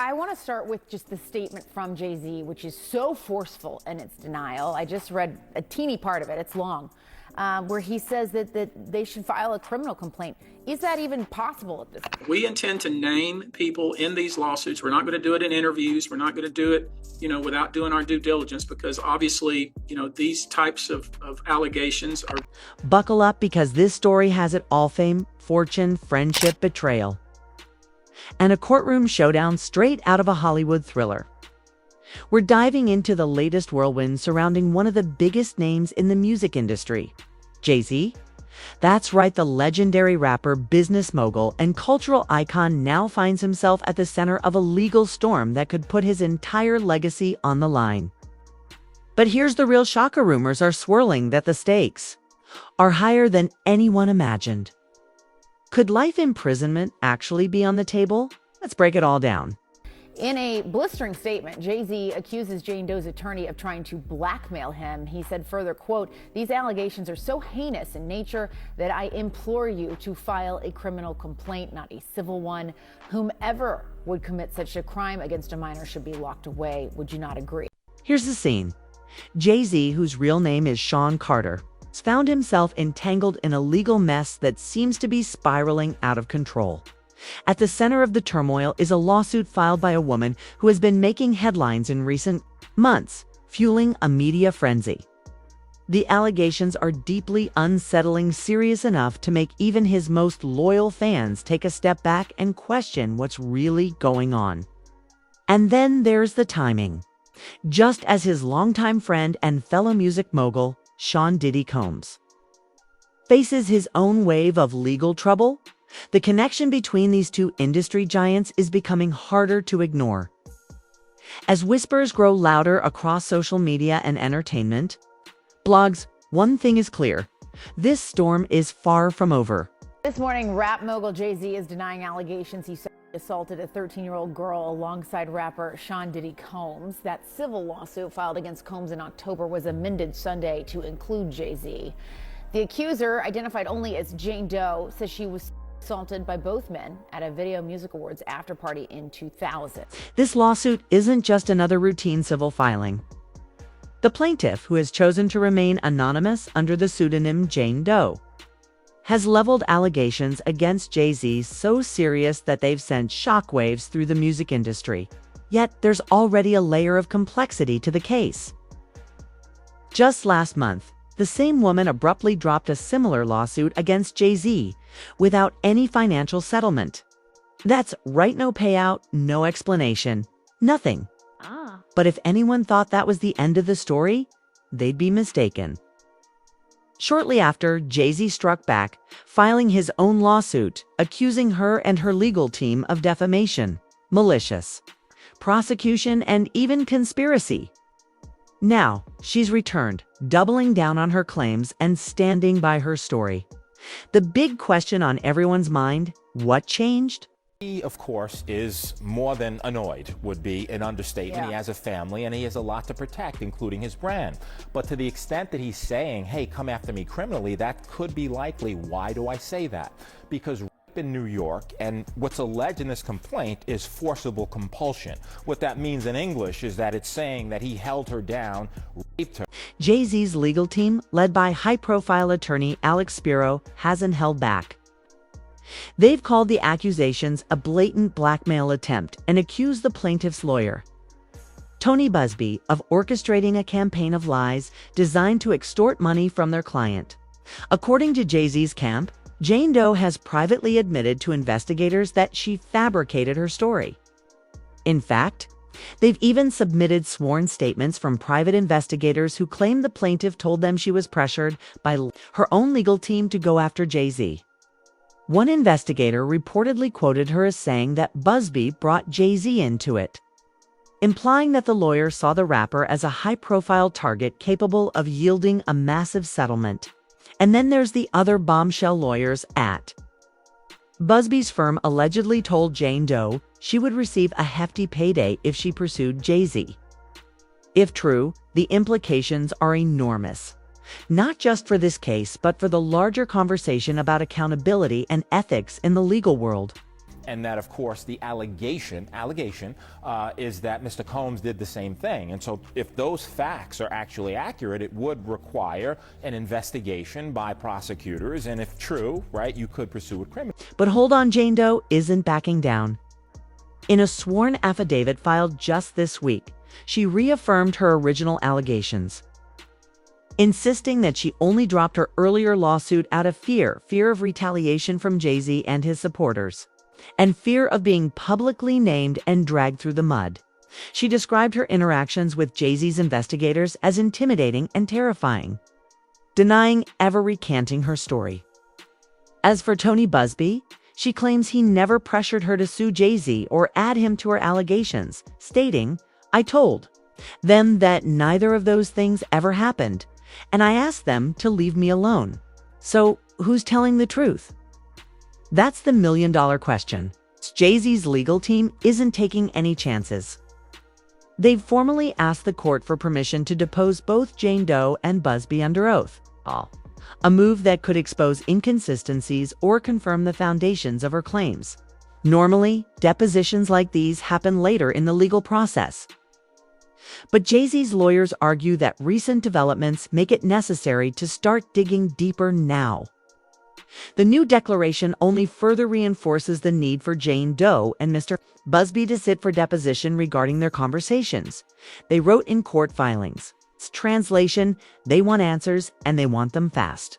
I want to start with just the statement from Jay-Z, which is so forceful in its denial. I just read a teeny part of it. It's long, where he says that they should file a criminal complaint. Is that even possible at this point? We intend to name people in these lawsuits. We're not going to do it in interviews. We're not going to do it, without doing our due diligence, because obviously, these types of allegations are. Buckle up, because this story has it all: fame, fortune, friendship, betrayal, and a courtroom showdown straight out of a Hollywood thriller. We're diving into the latest whirlwind surrounding one of the biggest names in the music industry, Jay-Z. That's right, the legendary rapper, business mogul, and cultural icon now finds himself at the center of a legal storm that could put his entire legacy on the line. But here's the real shocker: rumors are swirling that the stakes are higher than anyone imagined. Could life imprisonment actually be on the table? Let's break it all down. In a blistering statement, Jay-Z accuses Jane Doe's attorney of trying to blackmail him. He said further, quote, "These allegations are so heinous in nature that I implore you to file a criminal complaint, not a civil one. Whomever would commit such a crime against a minor should be locked away. Would you not agree?" Here's the scene. Jay-Z, whose real name is Sean Carter, found himself entangled in a legal mess that seems to be spiraling out of control. At the center of the turmoil is a lawsuit filed by a woman who has been making headlines in recent months, fueling a media frenzy. The allegations are deeply unsettling, serious enough to make even his most loyal fans take a step back and question what's really going on. And then there's the timing. Just as his longtime friend and fellow music mogul, Sean Diddy Combs, faces his own wave of legal trouble, the connection between these two industry giants is becoming harder to ignore. As whispers grow louder across social media and entertainment blogs, one thing is clear: this storm is far from over. This morning, rap mogul Jay-Z is denying allegations he assaulted a 13-year-old girl alongside rapper Sean Diddy Combs. That civil lawsuit filed against Combs in October was amended Sunday to include Jay-Z. The accuser, identified only as Jane Doe, says she was assaulted by both men at a Video Music Awards after party in 2000. This lawsuit isn't just another routine civil filing. The plaintiff, who has chosen to remain anonymous under the pseudonym Jane Doe, has leveled allegations against Jay-Z so serious that they've sent shockwaves through the music industry. Yet there's already a layer of complexity to the case. Just last month, the same woman abruptly dropped a similar lawsuit against Jay-Z without any financial settlement. That's right, no payout, no explanation, nothing. But if anyone thought that was the end of the story, they'd be mistaken. Shortly after, Jay-Z struck back, filing his own lawsuit, accusing her and her legal team of defamation, malicious prosecution, and even conspiracy. Now, she's returned, doubling down on her claims and standing by her story. The big question on everyone's mind: what changed? He, of course, is more than annoyed, would be an understatement. Yeah. He has a family and he has a lot to protect, including his brand. But to the extent that he's saying, hey, come after me criminally, that could be likely. Why do I say that? Because in New York, and what's alleged in this complaint is forcible compulsion. What that means in English is that it's saying that he held her down, raped her. Jay-Z's legal team, led by high-profile attorney Alex Spiro, hasn't held back. They've called the accusations a blatant blackmail attempt and accused the plaintiff's lawyer, Tony Buzbee, of orchestrating a campaign of lies designed to extort money from their client. According to Jay-Z's camp, Jane Doe has privately admitted to investigators that she fabricated her story. In fact, they've even submitted sworn statements from private investigators who claim the plaintiff told them she was pressured by her own legal team to go after Jay-Z. One investigator reportedly quoted her as saying that Buzbee brought Jay-Z into it, implying that the lawyer saw the rapper as a high-profile target capable of yielding a massive settlement. And then there's the other bombshell: lawyers at Buzbee's firm allegedly told Jane Doe she would receive a hefty payday if she pursued Jay-Z. If true, the implications are enormous. Not just for this case, but for the larger conversation about accountability and ethics in the legal world. and that, of course, the allegation is that Mr. Combs did the same thing. And so if those facts are actually accurate, it would require an investigation by prosecutors. And if true, right, you could pursue it criminally. But hold on, Jane Doe isn't backing down. In a sworn affidavit filed just this week, she reaffirmed her original allegations, insisting that she only dropped her earlier lawsuit out of fear of retaliation from Jay-Z and his supporters, and fear of being publicly named and dragged through the mud. She described her interactions with Jay-Z's investigators as intimidating and terrifying, denying ever recanting her story. As for Tony Buzbee, she claims he never pressured her to sue Jay-Z or add him to her allegations, stating, "I told them that neither of those things ever happened, and I asked them to leave me alone. So who's telling the truth?" That's the million-dollar question. Jay-Z's legal team isn't taking any chances. They've formally asked the court for permission to depose both Jane Doe and Buzbee under oath, a move that could expose inconsistencies or confirm the foundations of her claims. Normally, depositions like these happen later in the legal process. But Jay-Z's lawyers argue that recent developments make it necessary to start digging deeper now. The new declaration only further reinforces the need for Jane Doe and Mr. Buzbee to sit for deposition regarding their conversations. They wrote in court filings. Translation, they want answers and they want them fast.